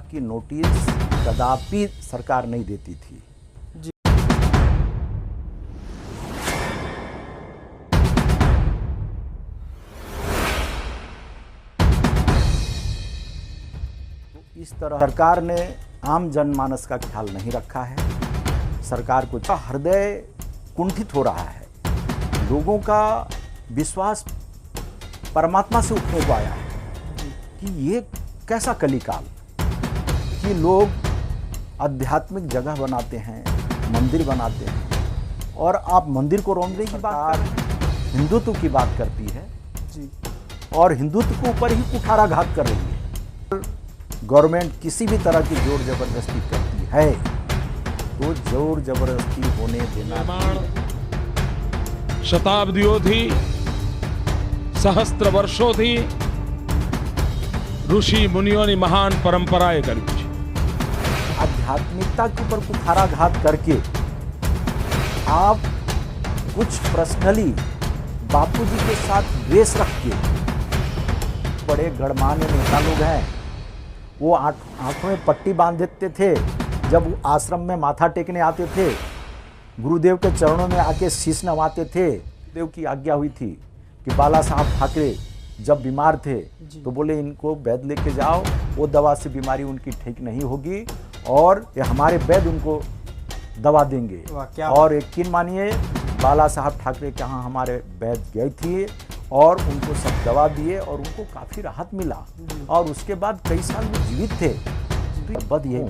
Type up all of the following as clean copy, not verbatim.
की नोटिस कदापि सरकार नहीं देती थी। जी। तो इस तरह सरकार ने आम जनमानस का ख्याल नहीं रखा है। सरकार को हृदय कुंठित हो रहा है। लोगों का विश्वास परमात्मा से उठने को आया है कि ये कैसा कलिकाल कि लोग आध्यात्मिक जगह बनाते हैं, मंदिर बनाते हैं, और आप मंदिर को रोकने की बात कर रहे हैं, हिंदुत्व की बात करती है जी। और हिंदुत्व के ऊपर ही कुठाराघात कर रही है। गवर्नमेंट किसी भी तरह की जोर जबरदस्ती करती है तो जोर जबरदस्ती होने देना शताब्दियों सहस्त्र વર્ષોથી ऋषि मुनियों ने महान परंपराएं करी છે। आध्यात्मिकता के ऊपर कुठाराघात करके आप कुछ पर्सनली बापूजी के साथ द्वेष रख के, बड़े गणमान्य नेता लोग हैं, वो आंखों में पट्टी बांध देते थे जब आश्रम में माथा टेकने आते थे, गुरुदेव के चरणों में आके शीश नवाते थे। देव की आज्ञा हुई थी कि बाला साहब ठाकरे जब बीमार थे तो बोले इनको वैद्य लेके जाओ, वो दवा से बीमारी उनकी ठीक नहीं होगी और ये हमारे वैद्य उनको दवा देंगे। और यकीन मानिए बाला साहब ठाकरे के यहाँ हमारे वैद्य गए थे और उनको सब दवा दिए और उनको काफ़ी राहत मिला और उसके बाद कई साल वो जीवित थे। तो बद ये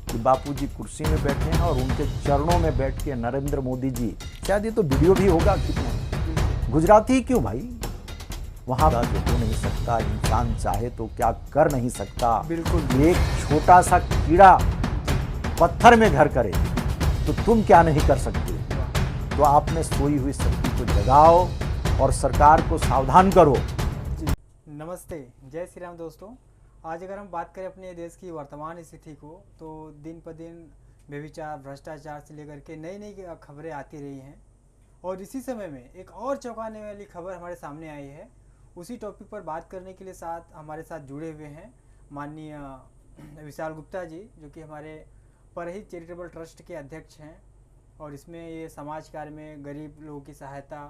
कि बापूजी कुर्सी में बैठे हैं और उनके चरणों में बैठ के नरेंद्र मोदी जी, शायद ये तो वीडियो भी होगा, कितना गुजराती क्यों भाई, वहाँ जो हो नहीं सकता, इंसान चाहे तो क्या कर नहीं सकता। बिल्कुल। एक छोटा सा कीड़ा पत्थर में घर करे तो तुम क्या नहीं कर सकते। तो आपने सोई हुई शक्ति को जगाओ और सरकार को सावधान करो। नमस्ते, जय श्री राम दोस्तों। आज अगर हम बात करें अपने देश की वर्तमान स्थिति को, तो दिन पर दिन व्यभिचार, भ्रष्टाचार से लेकर के नई नई खबरें आती रही हैं और इसी समय में एक और चौंकाने वाली खबर हमारे सामने आई है। उसी टॉपिक पर बात करने के लिए हमारे साथ जुड़े हुए हैं माननीय विशाल गुप्ता जी, जो कि हमारे परहित चैरिटेबल ट्रस्ट के अध्यक्ष हैं और इसमें ये समाज कार्य में गरीब लोगों की सहायता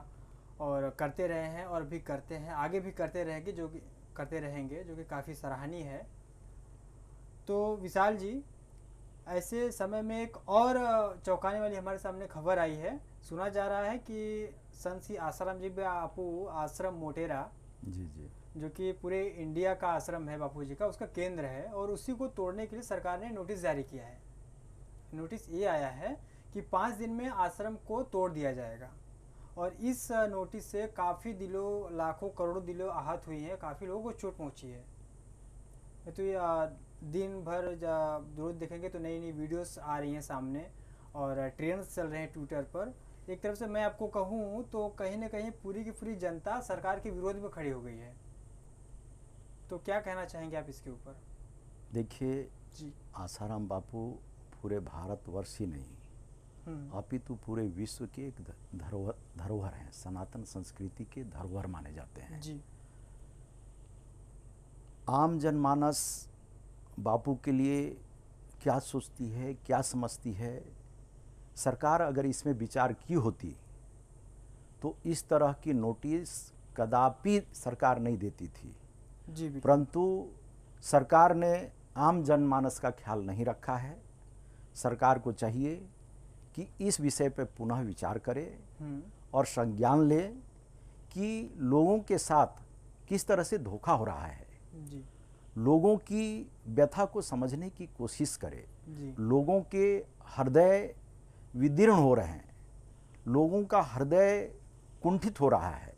और करते रहे हैं और भी करते हैं, आगे भी करते रहेंगे, जो कि काफ़ी सराहनीय है। तो विशाल जी, ऐसे समय में एक और चौंकाने वाली हमारे सामने खबर आई है। सुना जा रहा है कि संत श्री आसाराम जी बापू आश्रम मोटेरा, जी, जो कि पूरे इंडिया का आश्रम है बापू जी का, उसका केंद्र है और उसी को तोड़ने के लिए सरकार ने नोटिस जारी किया है। नोटिस ये आया है कि 5 दिन में आश्रम को तोड़ दिया जाएगा और इस नोटिस से काफ़ी दिलों, लाखों करोड़ों दिलों आहत हुई है, काफ़ी लोगों को चोट पहुंची है। तो ये दिन भर रोज देखेंगे तो नई नई वीडियोस आ रही हैं सामने और ट्रेंड्स चल रहे हैं ट्विटर पर। एक तरफ से मैं आपको कहूँ तो कहीं ना कहीं पूरी की पूरी जनता सरकार के विरोध में खड़ी हो गई है। तो क्या कहना चाहेंगे आप इसके ऊपर? देखिए जी, आसाराम बापू पूरे भारतवर्ष ही नहीं अपितु पूरे विश्व के एक धरोहर हैं, सनातन संस्कृति के धरोहर माने जाते हैं। जी। आम जनमानस बापू के लिए क्या सोचती है, क्या समझती है, सरकार अगर इसमें विचार की होती तो इस तरह की नोटिस कदापि सरकार नहीं देती थी। जी, परंतु सरकार ने आम जनमानस का ख्याल नहीं रखा है। सरकार को चाहिए कि इस विषय पर पुनः विचार करे और संज्ञान ले कि लोगों के साथ किस तरह से धोखा हो रहा है। जी। लोगों की व्यथा को समझने की कोशिश करे। जी। लोगों के हृदय विदीर्ण हो रहे हैं, लोगों का हृदय कुंठित हो रहा है,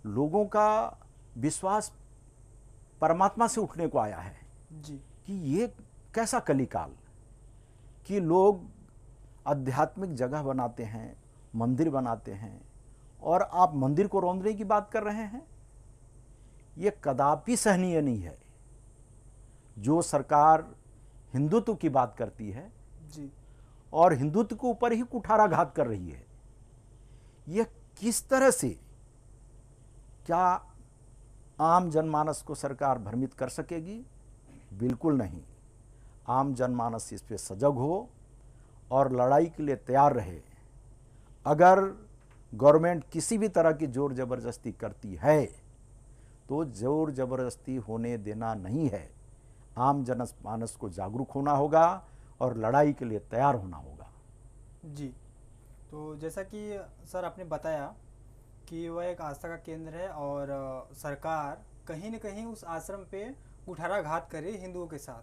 लोगों का विश्वास परमात्मा से उठने को आया है जी। कि ये कैसा कलिकाल कि लोग आध्यात्मिक जगह बनाते हैं, मंदिर बनाते हैं, और आप मंदिर को रोकने की बात कर रहे हैं। ये कदापि सहनीय नहीं है। जो सरकार हिंदुत्व की बात करती है जी। और हिंदुत्व के ऊपर ही कुठाराघात कर रही है, यह किस तरह से, क्या आम जनमानस को सरकार भ्रमित कर सकेगी? बिल्कुल नहीं। आम जनमानस इस पे सजग हो और लड़ाई के लिए तैयार रहे। अगर गवर्नमेंट किसी भी तरह की जोर ज़बरदस्ती करती है तो जोर ज़बरदस्ती होने देना नहीं है। आम जनमानस को जागरूक होना होगा और लड़ाई के लिए तैयार होना होगा। जी, तो जैसा कि सर आपने बताया कि वह एक आस्था का केंद्र है और सरकार कहीं न कहीं उस आश्रम पे कुठाराघात करे हिंदुओं के साथ,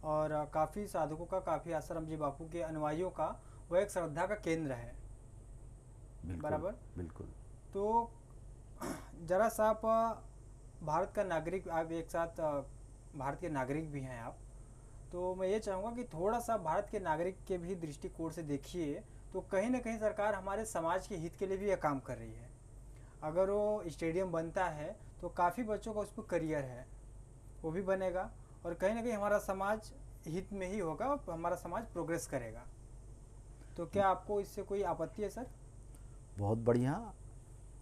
और काफ़ी साधकों का, काफ़ी आश्रम जी बापू के अनुयायियों का वह एक श्रद्धा का केंद्र है। बराबर, बिल्कुल। तो जरा सा आप भारत का नागरिक, आप एक साथ भारत के नागरिक भी हैं आप, तो मैं ये चाहूँगा कि थोड़ा सा भारत के नागरिक के भी दृष्टिकोण से देखिए तो कहीं ना कहीं सरकार हमारे समाज के हित के लिए भी यह काम कर रही है। अगर वो स्टेडियम बनता है तो काफ़ी बच्चों का उस पर करियर है, वो भी बनेगा और कहीं ना कहीं हमारा समाज हित में ही होगा और हमारा समाज प्रोग्रेस करेगा। तो क्या आपको इससे कोई आपत्ति है सर? बहुत बढ़िया।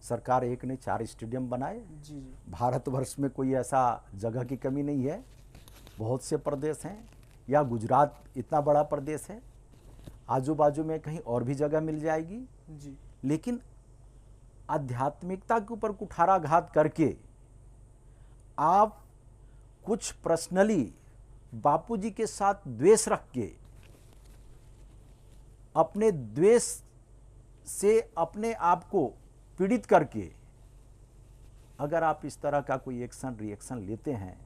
सरकार एक ने 4 स्टेडियम बनाए। जी जी। भारतवर्ष में कोई ऐसा जगह की कमी नहीं है। बहुत से प्रदेश हैं, या गुजरात इतना बड़ा प्रदेश है, आजू बाजू में कहीं और भी जगह मिल जाएगी। जी। लेकिन आध्यात्मिकता के ऊपर कुठाराघात करके आप कुछ पर्सनली बापूजी के साथ द्वेष रख के अपने द्वेष से अपने आप को पीड़ित करके अगर आप इस तरह का कोई एक्शन रिएक्शन लेते हैं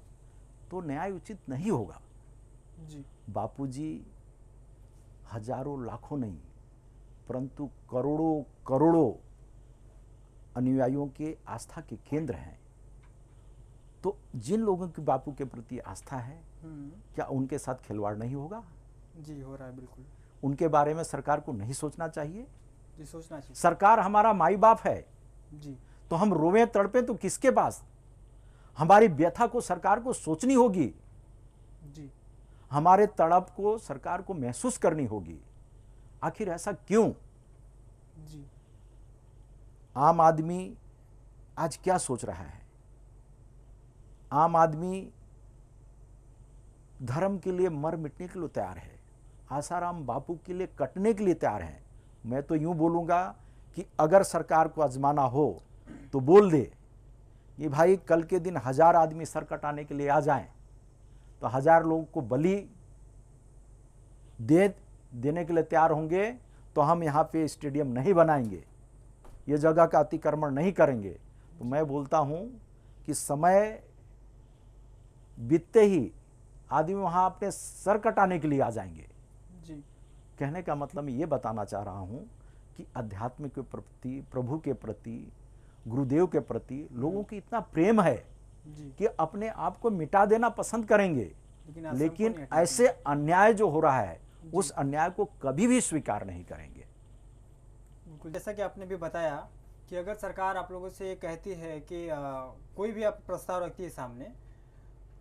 तो न्याय उचित नहीं होगा। जी। बापूजी हजारों लाखों नहीं परंतु करोड़ों करोड़ों अनुयायियों के आस्था के केंद्र हैं। तो जिन लोगों की बापू के प्रति आस्था है, क्या उनके साथ खिलवाड़ नहीं होगा? जी, हो रहा है बिल्कुल। उनके बारे में सरकार को नहीं सोचना चाहिए? जी, सोचना चाहिए। सरकार हमारा माई बाप है। जी। तो हम रोवे तड़पे तो किसके पास? हमारी व्यथा को सरकार को सोचनी होगी। जी। हमारे तड़प को सरकार को महसूस करनी होगी। आखिर ऐसा क्यों? जी। आम आदमी आज क्या सोच रहा है? आम आदमी धर्म के लिए मर मिटने के लिए तैयार है, आसाराम बापू के लिए कटने के लिए तैयार है। मैं तो यूं बोलूंगा कि अगर सरकार को आजमाना हो तो बोल दे कि भाई कल के दिन 1000 आदमी सर कटाने के लिए आ जाएं तो 1000 लोगों को बलि देने के लिए तैयार होंगे तो हम यहाँ पे स्टेडियम नहीं बनाएंगे, ये जगह का अतिक्रमण नहीं करेंगे। तो मैं बोलता हूँ कि समय बीतते ही आदमी वहाँ अपने सर कटाने के लिए आ जाएंगे। जी। कहने का मतलब ये बताना चाह रहा हूँ कि अध्यात्म के प्रति, प्रभु के प्रति, गुरुदेव के प्रति लोगों की इतना प्रेम है जी। कि अपने आप को मिटा देना पसंद करेंगे, लेकिन लेकिन ऐसे अन्याय जो हो रहा है उस अन्याय को कभी भी स्वीकार नहीं करेंगे। बिल्कुल, जैसा कि आपने भी बताया कि अगर सरकार आप लोगों से ये कहती है कि कोई भी आप प्रस्ताव रखती है सामने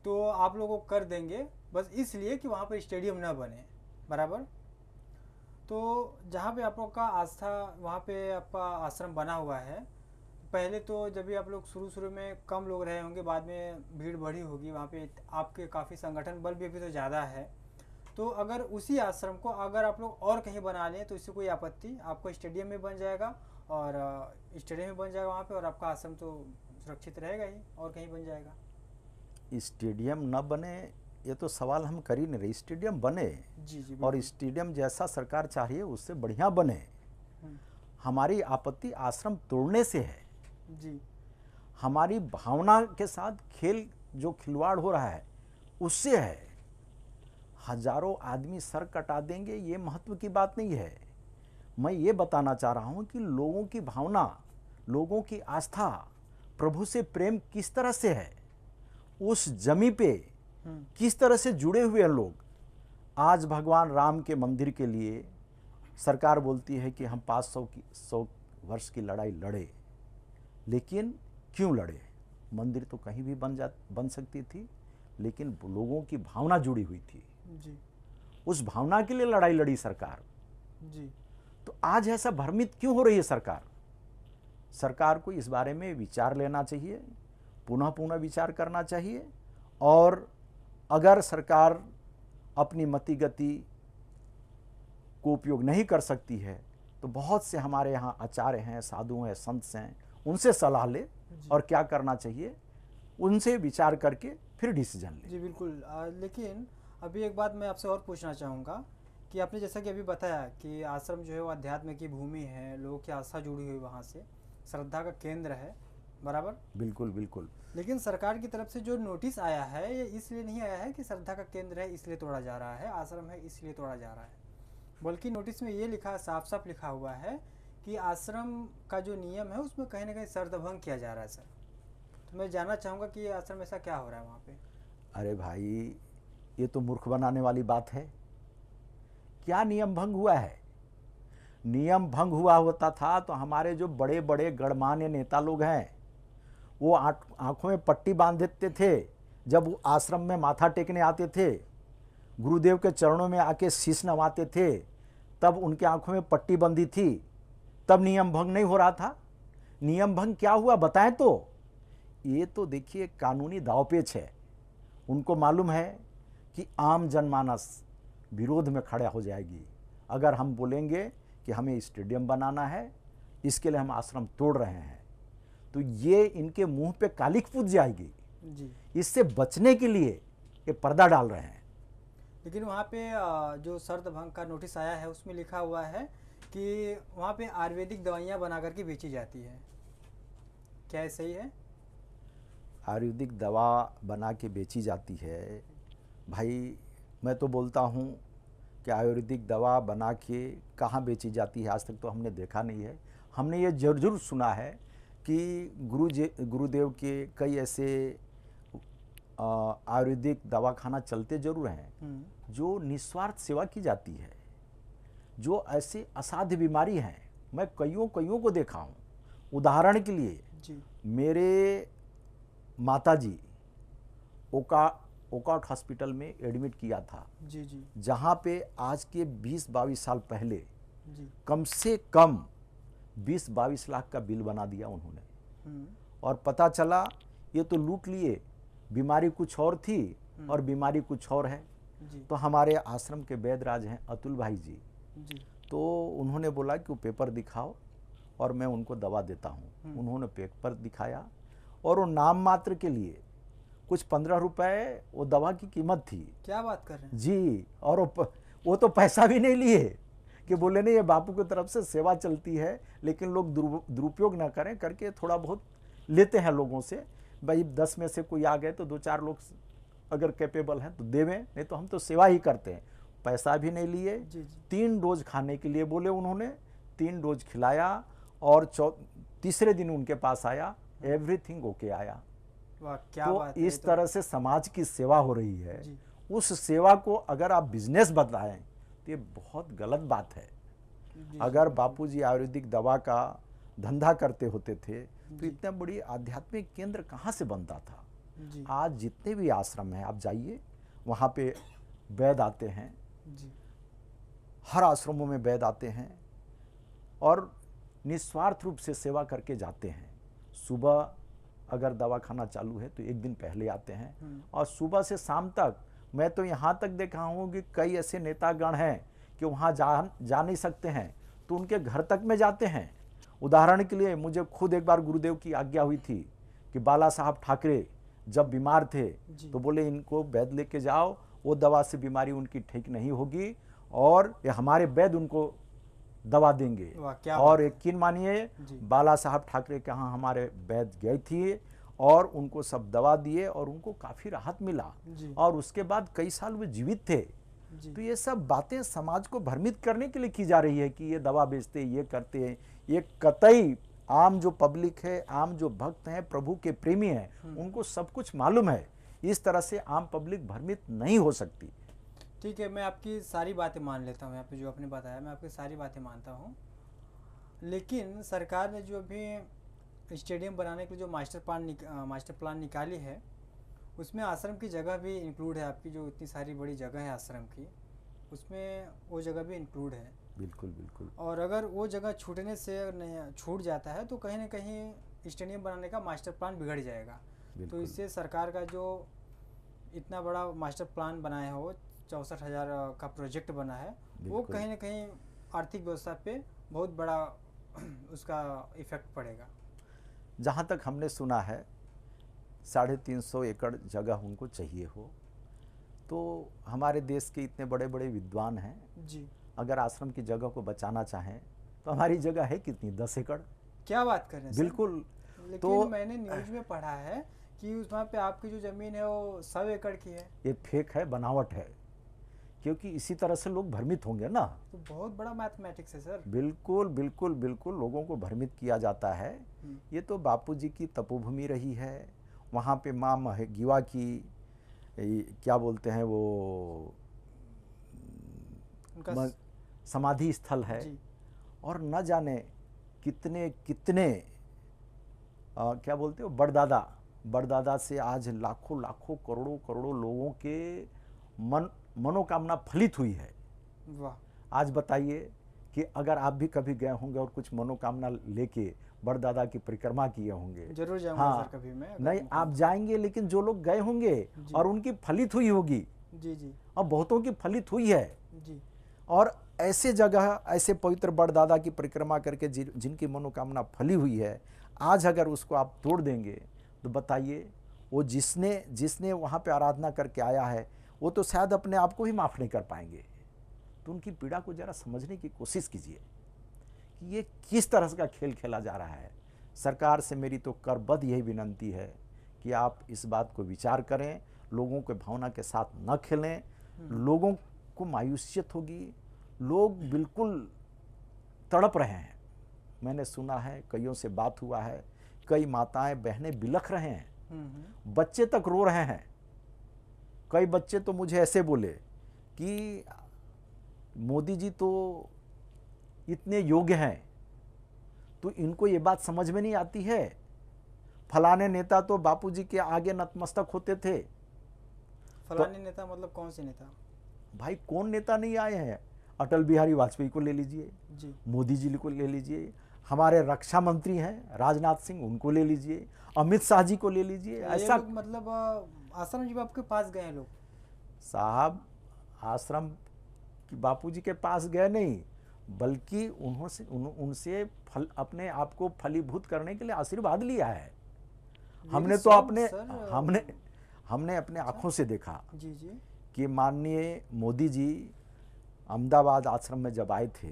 तो आप लोगों को कर देंगे, बस इसलिए कि वहाँ पर स्टेडियम ना बने। बराबर, तो जहाँ पे आप लोग का आस्था, वहाँ पे आपका आश्रम बना हुआ है, पहले तो जब भी आप लोग शुरू में कम लोग रहे होंगे, बाद में भीड़ बढ़ी होगी, वहाँ पे आपके काफ़ी संगठन बल भी अभी तो ज़्यादा है। तो अगर उसी आश्रम को अगर आप लोग और कहीं बना लें तो इससे कोई आपत्ति? आपको स्टेडियम में बन जाएगा और स्टेडियम में बन जाएगा वहाँ पे, और आपका आश्रम तो सुरक्षित रहेगा ही, और कहीं बन जाएगा। स्टेडियम न बने ये तो सवाल हम कर ही नहीं रहे। स्टेडियम बने। जी जी। और स्टेडियम जैसा सरकार चाहिए उससे बढ़िया बने। हमारी आपत्ति आश्रम तोड़ने से है। जी। हमारी भावना के साथ खेल जो खिलवाड़ हो रहा है उससे है। हजारों आदमी सर कटा देंगे ये महत्व की बात नहीं है। मैं ये बताना चाह रहा हूँ कि लोगों की भावना, लोगों की आस्था, प्रभु से प्रेम किस तरह से है, उस जमी पे किस तरह से जुड़े हुए हैं लोग। आज भगवान राम के मंदिर के लिए सरकार बोलती है कि हम 500 वर्ष की लड़ाई लड़े, लेकिन क्यों लड़े? मंदिर तो कहीं भी बन सकती थी, लेकिन लोगों की भावना जुड़ी हुई थी। जी। उस भावना के लिए लड़ाई लड़ी सरकार। जी। तो आज ऐसा भ्रमित क्यों हो रही है सरकार? सरकार को इस बारे में विचार लेना चाहिए, पुनः पुनः विचार करना चाहिए। और अगर सरकार अपनी मति गति को उपयोग नहीं कर सकती है, तो बहुत से हमारे यहाँ आचार्य हैं, साधु हैं, संत हैं, उनसे सलाह ले और क्या करना चाहिए उनसे विचार करके फिर डिसीजन ले। जी बिल्कुल। लेकिन अभी एक बात मैं आपसे और पूछना चाहूँगा कि आपने जैसा कि अभी बताया कि आश्रम जो है वो अध्यात्म की भूमि है, लोगों की आस्था जुड़ी हुई वहाँ से, श्रद्धा का केंद्र है, बराबर? बिल्कुल बिल्कुल। लेकिन सरकार की तरफ से जो नोटिस आया है ये इसलिए नहीं आया है कि श्रद्धा का केंद्र है इसलिए तोड़ा जा रहा है, आश्रम है इसलिए तोड़ा जा रहा है, बल्कि नोटिस में ये लिखा, साफ साफ लिखा हुआ है कि आश्रम का जो नियम है उसमें कहीं ना कहीं शर्तभंग किया जा रहा है सर। तो मैं जानना चाहूँगा कि ये आश्रम ऐसा क्या हो रहा है वहाँ पे? अरे भाई, ये तो मूर्ख बनाने वाली बात है। क्या नियम भंग हुआ है? नियम भंग हुआ होता था तो हमारे जो बड़े बड़े गणमान्य नेता लोग हैं वो आंखों में पट्टी बांध देते थे जब वो आश्रम में माथा टेकने आते थे, गुरुदेव के चरणों में आके शीश नवाते थे, तब उनके आंखों में पट्टी बंधी थी, तब नियम भंग नहीं हो रहा था। नियम भंग क्या हुआ बताएं तो? ये तो देखिए कानूनी दांवपेच है। उनको मालूम है कि आम जनमानस विरोध में खड़ा हो जाएगी अगर हम बोलेंगे कि हमें स्टेडियम बनाना है, इसके लिए हम आश्रम तोड़ रहे हैं, तो ये इनके मुंह पे कालिक पूज जाएगी जी। इससे बचने के लिए ये पर्दा डाल रहे हैं। लेकिन वहाँ पे जो शर्तभंग का नोटिस आया है उसमें लिखा हुआ है कि वहाँ पे आयुर्वेदिक दवाइयाँ बना करके बेची जाती है, क्या ये सही है? आयुर्वेदिक दवा बना के बेची जाती है? भाई मैं तो बोलता हूँ कि आयुर्वेदिक दवा बना के कहाँ बेची जाती है, आज तक तो हमने देखा नहीं है। हमने ये जरूर सुना है कि गुरुदेव के कई ऐसे आयुर्वेदिक दवाखाना चलते जरूर हैं जो निस्वार्थ सेवा की जाती है, जो ऐसे असाध्य बीमारी हैं। मैं कईयों को देखा हूँ। उदाहरण के लिए जी। मेरे माताजी ओकाट हॉस्पिटल में एडमिट किया था, जी जी जहाँ पे आज के 20-22 साल पहले जी। कम से कम 20-22 लाख का बिल बना दिया उन्होंने। और पता चला ये तो लूट लिए, बीमारी कुछ और थी और बीमारी कुछ और है। जी तो हमारे आश्रम के वैद्यराज हैं अतुल भाई जी, जी। तो उन्होंने बोला कि वो पेपर दिखाओ और मैं उनको दवा देता हूँ। उन्होंने पेपर दिखाया और वो नाम मात्र के लिए कुछ 15 रुपए वो दवा की कीमत थी। क्या बात कर रहे हैं जी। और वो तो पैसा भी नहीं लिए कि बोले नहीं ये बापू की तरफ से सेवा चलती है, लेकिन लोग दुरुपयोग ना करें करके थोड़ा बहुत लेते हैं लोगों से। भाई 10 में से कोई आ गए तो 2-4 लोग अगर कैपेबल हैं तो देवें, नहीं तो हम तो सेवा ही करते हैं। पैसा भी नहीं लिए। जी जी। 3 डोज खाने के लिए बोले उन्होंने, 3 डोज खिलाया और तीसरे दिन उनके पास आया, एवरीथिंग ओके आया। वाह क्या तो बात है। इस तरह से समाज की सेवा हो रही है। जी। उस सेवा को अगर आप बिजनेस बताएं तो ये बहुत गलत बात है। जी, अगर बापूजी आयुर्वेदिक दवा का धंधा करते होते थे तो इतना बड़ी आध्यात्मिक केंद्र कहाँ से बनता था। जी आज जितने भी आश्रम हैं आप जाइए, वहाँ पे वैद्य आते हैं, जी हर आश्रमों में वैद्य आते हैं और निस्वार्थ रूप से सेवा करके जाते हैं। सुबह अगर दवाखाना चालू है तो एक दिन पहले आते हैं और सुबह से शाम तक। मैं तो यहाँ तक देखा हूँ कि कई ऐसे नेतागण हैं कि वहाँ जा नहीं सकते हैं तो उनके घर तक में जाते हैं। उदाहरण के लिए मुझे खुद एक बार गुरुदेव की आज्ञा हुई थी कि बाला साहब ठाकरे जब बीमार थे तो बोले इनको वैद्य लेके जाओ, वो दवा से बीमारी उनकी ठीक नहीं होगी और ये हमारे वैद्य उनको दवा देंगे। और यकीन मानिए बाला साहब ठाकरे के यहाँ हमारे वैद्य गए थे और उनको सब दवा दिए और उनको काफ़ी राहत मिला और उसके बाद कई साल वो जीवित थे। तो ये सब बातें समाज को भ्रमित करने के लिए की जा रही है कि ये दवा बेचते, ये करते हैं। ये कतई आम जो पब्लिक है, आम जो भक्त हैं, प्रभु के प्रेमी हैं, उनको सब कुछ मालूम है। इस तरह से आम पब्लिक भ्रमित नहीं हो सकती। ठीक है, मैं आपकी सारी बातें मान लेता हूँ। यहाँ पे जो आपने बताया मैं आपकी सारी बातें मानता हूँ, लेकिन सरकार ने जो अभी स्टेडियम बनाने के लिए जो मास्टर प्लान निकाली है उसमें आश्रम की जगह भी इंक्लूड है। आपकी जो इतनी सारी बड़ी जगह है आश्रम की, उसमें वो जगह भी इंक्लूड है। बिल्कुल बिल्कुल। और अगर वो जगह छूटने से नहीं छूट जाता है तो कहीं ना कहीं स्टेडियम बनाने का मास्टर प्लान बिगड़ जाएगा। तो इससे सरकार का जो इतना बड़ा मास्टर प्लान बनाया हो 64,000 का प्रोजेक्ट बना है, वो बिल्कुल। कहीं ना कहीं आर्थिक व्यवस्था पे बहुत बड़ा उसका इफेक्ट पड़ेगा। जहाँ तक हमने सुना है 350 एकड़ जगह उनको चाहिए हो, तो हमारे देश के इतने बड़े बड़े विद्वान हैं, जी, अगर आश्रम की जगह को बचाना चाहें तो हमारी जगह है कितनी, 10 एकड़। क्या बात कर रहे हैं सर? बिल्कुल। लेकिन तो मैंने न्यूज में पढ़ा है कि उस वहाँ पे आपकी जो जमीन है वो 100 एकड़ की है, ये फेक है, बनावट है, क्योंकि इसी तरह से लोग भ्रमित होंगे ना। तो बहुत बड़ा मैथमेटिक्स है सर। बिल्कुल बिल्कुल बिल्कुल, लोगों को भ्रमित किया जाता है। ये तो बापूजी की तपोभूमि रही है, वहाँ पे माँ महिगीवा की क्या बोलते हैं वो उनका समाधि स्थल है। जी, और न जाने कितने कितने क्या बोलते हो, बड़दादा से आज लाखों लाखों करोड़ों करोड़ों लोगों के मनोकामना फलित हुई है। वाह, आज बताइए कि अगर आप भी कभी गए होंगे और कुछ मनोकामना लेके बड़दादा की परिक्रमा किए होंगे। जरूर जाऊंगा हाँ, सर कभी मैं, अगर नहीं मौका आप जाएंगे, लेकिन जो लोग गए होंगे जी। और उनकी फलित हुई होगी, जी जी और बहुतों की फलित हुई है। जी, और ऐसे जगह, ऐसे पवित्र बड़दादा की परिक्रमा करके जिनकी मनोकामना फली हुई है, आज अगर उसको आप तोड़ देंगे तो बताइए, वो जिसने वहाँ पे आराधना करके आया है, वो तो शायद अपने आप को ही माफ़ नहीं कर पाएंगे। तो उनकी पीड़ा को ज़रा समझने की कोशिश कीजिए कि ये किस तरह का खेल खेला जा रहा है। सरकार से मेरी तो करबद्ध यही विनंती है कि आप इस बात को विचार करें, लोगों के भावना के साथ न खेलें। लोगों को मायूसियत होगी, लोग बिल्कुल तड़प रहे हैं। मैंने सुना है, कईयों से बात हुआ है, कई माताएं बहनें बिलख रहे हैं, बच्चे तक रो रहे हैं। कई बच्चे तो मुझे ऐसे बोले कि मोदी जी तो इतने योग्य हैं, तो इनको ये बात समझ में नहीं आती है, फलाने नेता तो बापूजी के आगे नतमस्तक होते थे। फलाने नेता मतलब कौन से नेता? भाई कौन नेता नहीं आए हैं? अटल बिहारी वाजपेयी को ले लीजिए जी, मोदी जी को ले लीजिए, हमारे रक्षा मंत्री हैं राजनाथ सिंह, उनको ले लीजिए, अमित शाह जी को ले लीजिए। ये ऐसा लोग मतलब आश्रम जी आपके पास गए हैं लोग? साहब, आश्रम बापूजी के पास गए नहीं, बल्कि उनसे अपने आप को फलीभूत करने के लिए आशीर्वाद लिया है। हमने तो हमने अपने आंखों से देखा जी जी कि माननीय मोदी जी अहमदाबाद आश्रम में जब आए थे,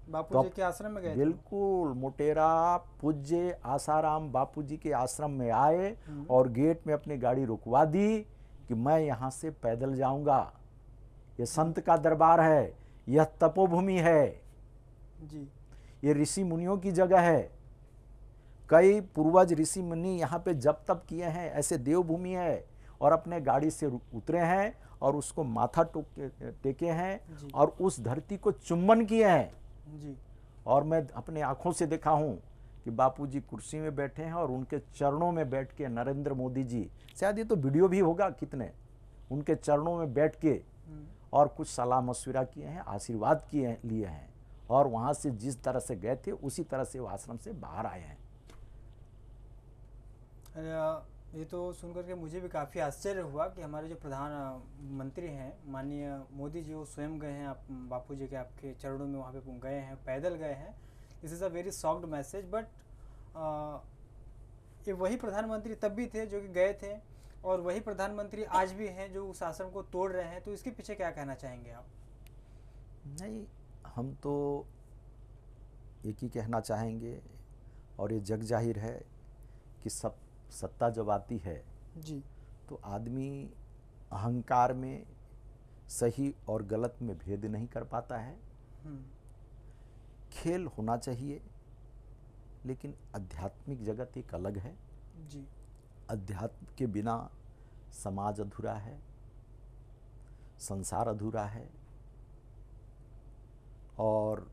बापू जी के आश्रम में गए थे? बिल्कुल मोटेरा पूज्य आसाराम बापूजी के आश्रम में आए और गेट में अपनी गाड़ी रुकवा दी कि मैं यहाँ से पैदल जाऊंगा। ये संत का दरबार है, यह तपोभूमि है, जी, ये ऋषि मुनियों की जगह है। कई पूर्वज ऋषि मुनि यहाँ पे जप तप किए हैं, ऐसे देवभूमि है। और अपने गाड़ी से उतरे हैं और उसको माथा टेके हैं और उस धरती को चुम्बन किए हैं। जी, और मैं अपने आंखों से देखा हूँ कि बापूजी कुर्सी में बैठे हैं और उनके चरणों में बैठ के नरेंद्र मोदी जी, शायद ये तो वीडियो भी होगा, कितने उनके चरणों में बैठ के और कुछ सलाह मशविरा किए हैं, आशीर्वाद लिए हैं। और वहाँ से जिस तरह से गए थे उसी तरह से वो आश्रम से बाहर आए हैं। ये तो सुनकर के मुझे भी काफ़ी आश्चर्य हुआ कि हमारे जो प्रधानमंत्री हैं माननीय मोदी जी, वो स्वयं गए हैं आप बापू जी के आपके चरणों में, वहाँ पे गए हैं, पैदल गए हैं। This is a very soft message. But ये वही प्रधानमंत्री तब भी थे जो कि गए थे, और वही प्रधानमंत्री आज भी हैं जो उस आश्रम को तोड़ रहे हैं। तो इसके पीछे क्या कहना चाहेंगे आप? नहीं, हम तो एक ही कहना चाहेंगे, और ये जग जाहिर है कि सत्ता जब आती है जी, तो आदमी अहंकार में सही और गलत में भेद नहीं कर पाता है। खेल होना चाहिए, लेकिन आध्यात्मिक जगत एक अलग है जी, अध्यात्म के बिना समाज अधूरा है, संसार अधूरा है, और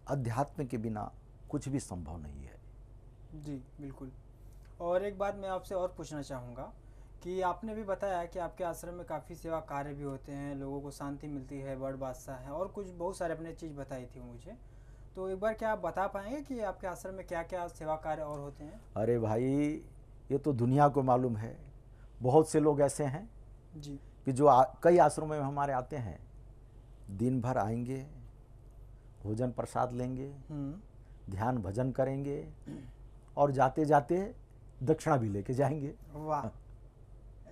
अध्यात्म के बिना कुछ भी संभव नहीं है। जी बिल्कुल। और एक बात मैं आपसे और पूछना चाहूँगा कि आपने भी बताया कि आपके आश्रम में काफ़ी सेवा कार्य भी होते हैं, लोगों को शांति मिलती है, बड़ बादशाह है, और कुछ बहुत सारे अपने चीज़ बताई थी मुझे। तो एक बार क्या आप बता पाएंगे कि आपके आश्रम में क्या क्या सेवा कार्य और होते हैं? अरे भाई, ये तो दुनिया को मालूम है। बहुत से लोग ऐसे हैं जी, कि जो कई आश्रमों में हमारे आते हैं, दिन भर आएंगे, भोजन प्रसाद लेंगे, ध्यान भजन करेंगे और जाते जाते दक्षिणा भी लेके जाएंगे। वाह,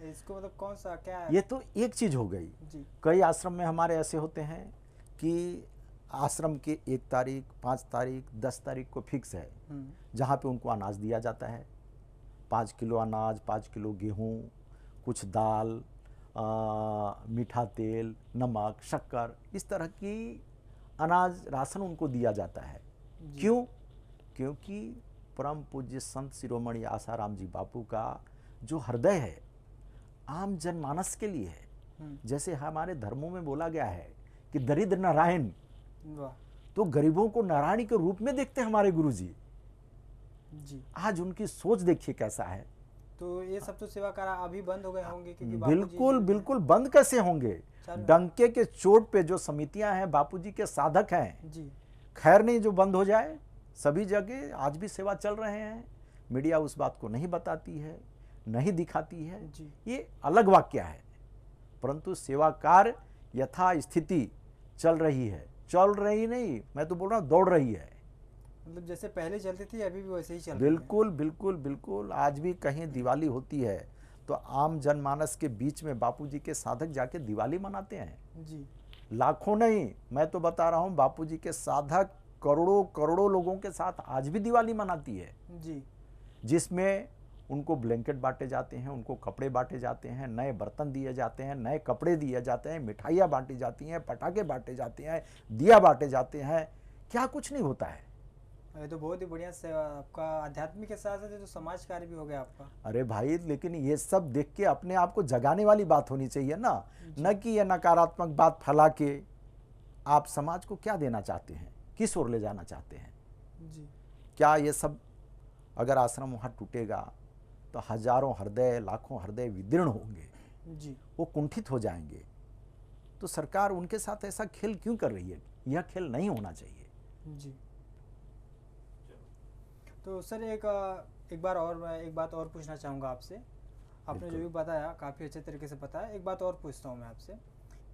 इसको मतलब कौन सा क्या है? ये तो एक चीज हो गई। जी। कई आश्रम में हमारे ऐसे होते हैं कि आश्रम के 1 तारीख, 5 तारीख, 10 तारीख को फिक्स है, जहाँ पे उनको अनाज दिया जाता है। 5 किलो अनाज, 5 किलो गेहूँ, कुछ दाल, मीठा तेल, नमक, शक्कर, इस तरह की अनाज राशन उनको दिया जाता है। क्यों? क्योंकि परम पूज्य संत शिरोमणि आसाराम जी बापू का जो हृदय है आम जनमानस के लिए है। जैसे हमारे धर्मों में बोला गया है कि दरिद्र नारायण, तो गरीबों को नारायण के रूप में देखते हैं हमारे गुरुजी जी। आज उनकी सोच देखिए कैसा है। तो ये सब तो सेवा करा अभी बंद हो गए होंगे क्योंकि बिल्कुल बिल्कुल बंद कैसे होंगे? डंके के चोट पे जो समितियां हैं, बापूजी के साधक हैं जी, खैर नहीं जो बंद हो जाए। सभी जगह आज भी सेवा चल रहे हैं। मीडिया उस बात को नहीं बताती है, नहीं दिखाती है, ये अलग वाक्य है, परंतु सेवा कार्य यथा स्थिति चल रही है। चल रही नहीं, मैं तो बोल रहा हूँ दौड़ रही है। मतलब जैसे पहले चलती थी अभी भी वैसे ही चल रही है। बिल्कुल बिल्कुल बिल्कुल। आज भी कहीं दिवाली होती है तो आम जनमानस के बीच में बापूजी के साधक जाके दिवाली मनाते हैं जी। लाखों नहीं, मैं तो बता रहा हूँ बापूजी के साधक करोड़ों करोड़ों लोगों के साथ आज भी दिवाली मनाती है जी, जिसमें उनको ब्लैंकेट बांटे जाते हैं, उनको कपड़े बांटे जाते हैं, नए बर्तन दिए जाते हैं, नए कपड़े दिए जाते हैं, मिठाइयाँ बांटी जाती हैं, पटाखे बांटे जाते हैं, दिया बांटे जाते हैं। क्या कुछ नहीं होता है। ये तो बहुत ही बढ़िया सेवा आपका, आध्यात्मिक के साथ साथ तो समाज कार्य भी हो गया आपका। अरे भाई, लेकिन ये सब देख के अपने आप को जगाने वाली बात होनी चाहिए ना, न कि ये नकारात्मक बात फैला के आप समाज को क्या देना चाहते हैं, किस ओर ले जाना चाहते हैं जी। क्या ये सब अगर आश्रम वहाँ टूटेगा तो हजारों हृदय, लाखों हृदय विदीर्ण होंगे जी, वो कुंठित हो जाएंगे। तो सरकार उनके साथ ऐसा खेल क्यों कर रही है? यह खेल नहीं होना चाहिए जी। तो सर एक बात और पूछना चाहूँगा आपसे। आपने जो भी बताया काफ़ी अच्छे तरीके से बताया। एक बात और पूछता हूँ मैं आपसे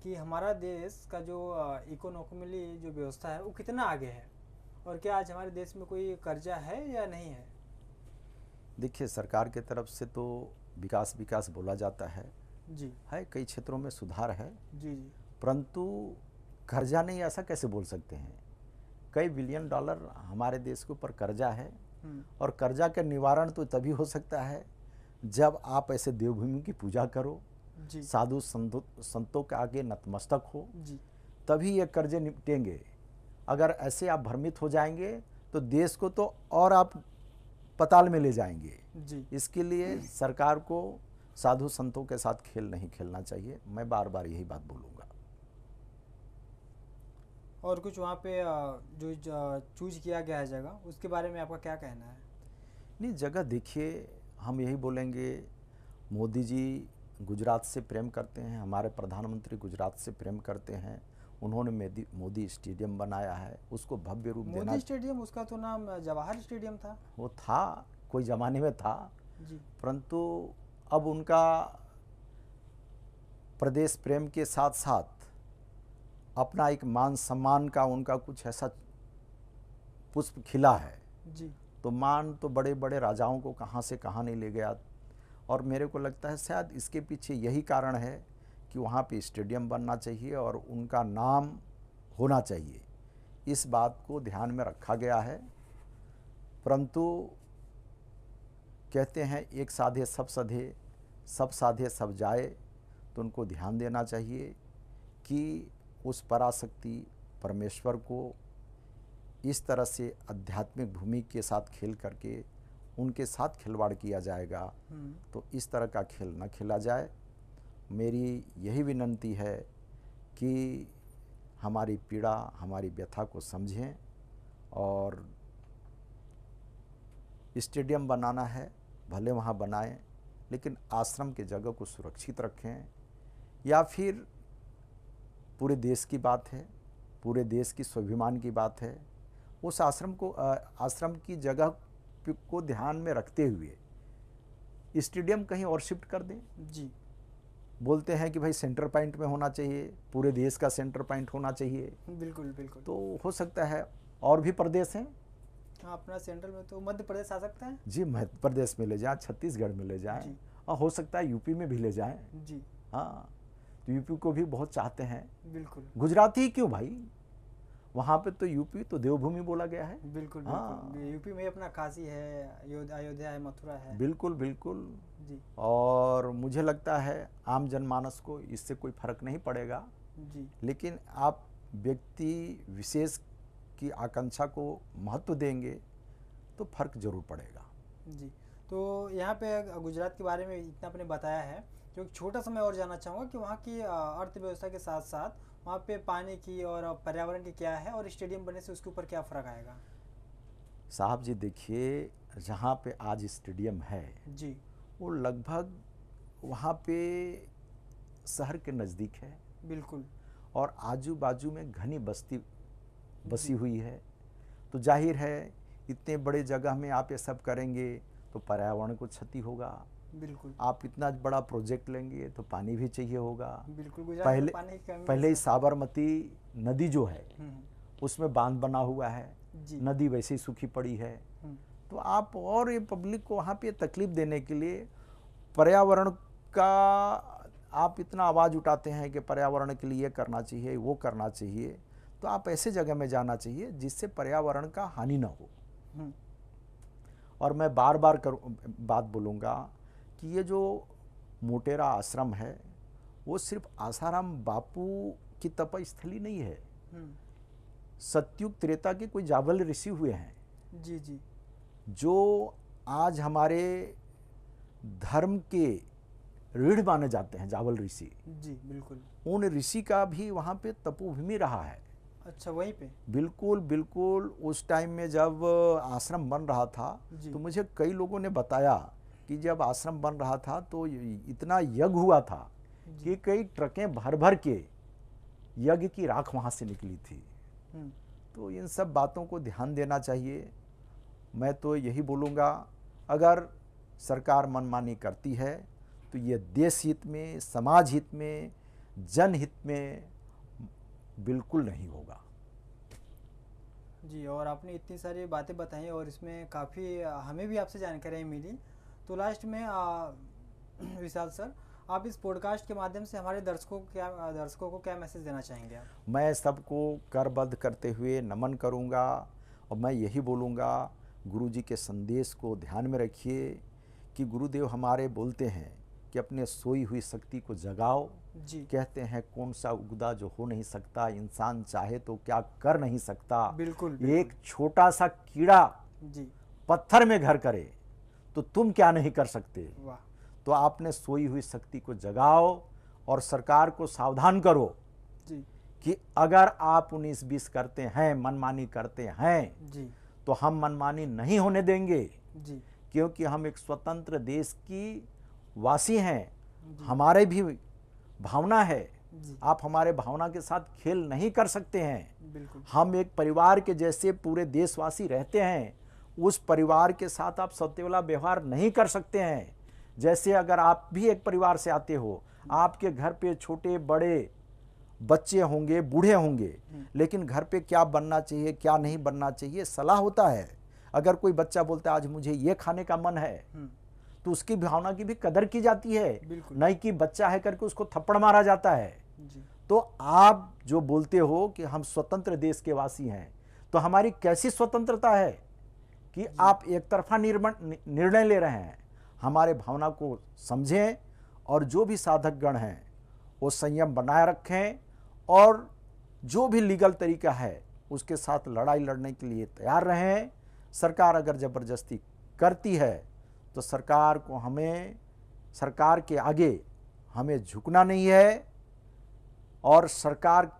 कि हमारा देश का जो इकोनॉमिकली जो व्यवस्था है वो कितना आगे है, और क्या आज हमारे देश में कोई कर्जा है या नहीं है? देखिए, सरकार के तरफ से तो विकास विकास बोला जाता है जी, कई क्षेत्रों में सुधार है जी जी, परंतु कर्जा नहीं, ऐसा कैसे बोल सकते हैं? कई बिलियन डॉलर हमारे देश के ऊपर कर्जा है और कर्जा का निवारण तो तभी हो सकता है जब आप ऐसे देवभूमि की पूजा करो, साधु संतों के आगे नतमस्तक हो, तभी ये कर्जे निपटेंगे। अगर ऐसे आप भ्रमित हो जाएंगे तो देश को तो और आप पताल में ले जाएंगे जी। इसके लिए सरकार को साधु संतों के साथ खेल नहीं खेलना चाहिए। मैं बार बार यही बात बोलूँगा। और कुछ वहाँ पे जो चूज किया गया है जगह, उसके बारे में आपका क्या कहना है? नहीं, जगह देखिए, हम यही बोलेंगे, मोदी जी गुजरात से प्रेम करते हैं, हमारे प्रधानमंत्री गुजरात से प्रेम करते हैं। उन्होंने मोदी स्टेडियम बनाया है, उसको भव्य रूप देना। मोदी स्टेडियम, उसका तो नाम जवाहर स्टेडियम था। वो था, कोई ज़माने में था जी, परंतु अब उनका प्रदेश प्रेम के साथ साथ अपना एक मान सम्मान का उनका कुछ ऐसा पुष्प खिला है जी। तो मान तो बड़े बड़े राजाओं को कहाँ से कहाँ नहीं ले गया। और मेरे को लगता है शायद इसके पीछे यही कारण है कि वहाँ पे स्टेडियम बनना चाहिए और उनका नाम होना चाहिए। इस बात को ध्यान में रखा गया है। परंतु कहते हैं एक साधे सब सधे, सब साधे सब जाए, तो उनको ध्यान देना चाहिए कि उस पराशक्ति परमेश्वर को इस तरह से आध्यात्मिक भूमि के साथ खेल करके उनके साथ खिलवाड़ किया जाएगा तो इस तरह का खेल न खेला जाए। मेरी यही विनंती है कि हमारी पीड़ा, हमारी व्यथा को समझें और स्टेडियम बनाना है भले वहाँ बनाएं, लेकिन आश्रम के जगह को सुरक्षित रखें। या फिर पूरे देश की बात है, पूरे देश की स्वाभिमान की बात है, उस आश्रम की जगह को ध्यान में रखते हुए स्टेडियम कहीं और शिफ्ट कर दें। जी, बोलते हैं कि भाई सेंटर पॉइंट में होना चाहिए, पूरे देश का सेंटर पॉइंट होना चाहिए। बिल्कुल बिल्कुल। तो हो सकता है और भी प्रदेश हैं। हाँ, अपना सेंट्रल में तो मध्य प्रदेश आ सकता है। जी, मध्य प्रदेश में ले जाएं, छत्तीसगढ़ में ले जाएं, जी। और हो सकता है यूपी में भी ले जाएं। जी हाँ, तो यूपी को भी बहुत चाहते हैं। बिल्कुल गुजराती ही क्यों भाई, वहाँ पे तो यूपी तो देवभूमि बोला गया है। बिल्कुल हाँ। बिल्कुल। यूपी में अपना काशी है, अयोध्या है, मथुरा है। बिल्कुल बिल्कुल। जी और मुझे लगता है आम जनमानस को इससे कोई फर्क नहीं पड़ेगा, जी लेकिन आप व्यक्ति विशेष की आकांक्षा को महत्व देंगे तो फर्क जरूर पड़ेगा। जी। तो यहाँ पे गुजरात के बारे में इतना आपने बताया है, तो एक छोटा सा मैं और जानना चाहूँगा कि वहाँ की अर्थव्यवस्था के साथ साथ वहाँ पे पानी की और पर्यावरण की क्या है, और स्टेडियम बनने से उसके ऊपर क्या फ़र्क आएगा। साहब जी देखिए, जहाँ पे आज स्टेडियम है जी वो लगभग वहाँ पे शहर के नज़दीक है, बिल्कुल। और आजू बाजू में घनी बस्ती बसी हुई है। तो जाहिर है इतने बड़े जगह में आप ये सब करेंगे तो पर्यावरण को क्षति होगा। बिल्कुल आप इतना बड़ा प्रोजेक्ट लेंगे तो पानी भी चाहिए होगा। बिल्कुल। गुजरात में पहले पानी की कमी पहले है। ही साबरमती नदी जो है हम्म, उसमें बांध बना हुआ है, जी नदी वैसे ही सूखी पड़ी है। हम्म, तो आप और ये पब्लिक को वहाँ पे तकलीफ देने के लिए पर्यावरण का आप इतना आवाज़ उठाते हैं कि पर्यावरण के लिए ये करना चाहिए, वो करना चाहिए, तो आप ऐसे जगह में जाना चाहिए जिससे पर्यावरण का हानि ना हो। हम्म, और मैं बार बार बात बोलूँगा कि ये जो मोटेरा आश्रम है वो सिर्फ आसाराम बापू की तपस्थली नहीं है, हम्म, सतयुग त्रेता के कोई जावल ऋषि हुए हैं जी जी जो आज हमारे धर्म के रीढ़ माने जाते हैं, जावल ऋषि। जी बिल्कुल। उन ऋषि का भी वहाँ पे तपोभूमि रहा है। अच्छा, वहीं पे। बिल्कुल बिल्कुल। उस टाइम में जब आश्रम बन रहा था जी। तो मुझे कई लोगों ने बताया कि जब आश्रम बन रहा था तो इतना यज्ञ हुआ था कि कई ट्रकें भर भर के यज्ञ की राख वहाँ से निकली थी। हम्म, तो इन सब बातों को ध्यान देना चाहिए। मैं तो यही बोलूँगा, अगर सरकार मनमानी करती है तो ये देश हित में, समाज हित में, जनहित में बिल्कुल नहीं होगा। जी। और आपने इतनी सारी बातें बताई और इसमें काफ़ी हमें भी आपसे जानकारी मिली। तो लास्ट में विशाल सर, आप इस पॉडकास्ट के माध्यम से हमारे दर्शकों को क्या मैसेज देना चाहेंगे आप? मैं सबको करबद्ध करते हुए नमन करूंगा और मैं यही बोलूँगा, गुरुजी के संदेश को ध्यान में रखिए कि गुरुदेव हमारे बोलते हैं कि अपने सोई हुई शक्ति को जगाओ। जी कहते हैं कौन सा उगदा जो हो नहीं सकता, इंसान चाहे तो क्या कर नहीं सकता। बिल्कुल, एक छोटा सा कीड़ा जी पत्थर में घर करे तो तुम क्या नहीं कर सकते। वाह। तो आपने सोई हुई शक्ति को जगाओ और सरकार को सावधान करो जी कि अगर आप 19-20 करते हैं, मनमानी करते हैं, जी तो हम मनमानी नहीं होने देंगे, जी क्योंकि हम एक स्वतंत्र देश की वासी हैं। जी। हमारे भी भावना है, जी आप हमारे भावना के साथ खेल नहीं कर सकते हैं। बिल्कुल। हम एक परिवार के जैसे पूरे देशवासी रहते हैं, उस परिवार के साथ आप सौतेला व्यवहार नहीं कर सकते हैं। जैसे अगर आप भी एक परिवार से आते हो, आपके घर पे छोटे बड़े बच्चे होंगे, बूढ़े होंगे, लेकिन घर पे क्या बनना चाहिए, क्या नहीं बनना चाहिए, सलाह होता है। अगर कोई बच्चा बोलता है आज मुझे ये खाने का मन है, तो उसकी भावना की भी कदर की जाती है, बिल्कुल। नहीं कि बच्चा है करके उसको थप्पड़ मारा जाता है। जी तो आप जो बोलते हो कि हम स्वतंत्र देश के वासी हैं, तो हमारी कैसी स्वतंत्रता है कि आप एक तरफा निर्णय ले रहे हैं। हमारे भावना को समझें और जो भी साधक गण हैं वो संयम बनाए रखें और जो भी लीगल तरीका है उसके साथ लड़ाई लड़ने के लिए तैयार रहें। सरकार अगर ज़बरदस्ती करती है तो सरकार के आगे हमें झुकना नहीं है। और सरकार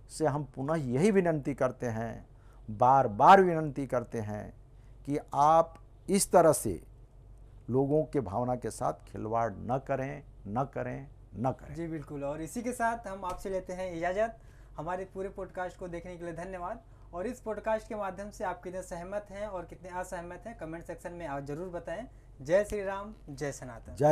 से हम पुनः यही विनंती करते हैं, बार बार विनंती करते हैं कि आप इस तरह से लोगों के भावना के साथ खिलवाड़ न करें, न करें, न करें। जी बिल्कुल। और इसी के साथ हम आपसे लेते हैं इजाज़त। हमारे पूरे पॉडकास्ट को देखने के लिए धन्यवाद। और इस पॉडकास्ट के माध्यम से आप कितने सहमत हैं और कितने असहमत हैं, कमेंट सेक्शन में आप जरूर बताएं। जय श्री राम, जय सनातन।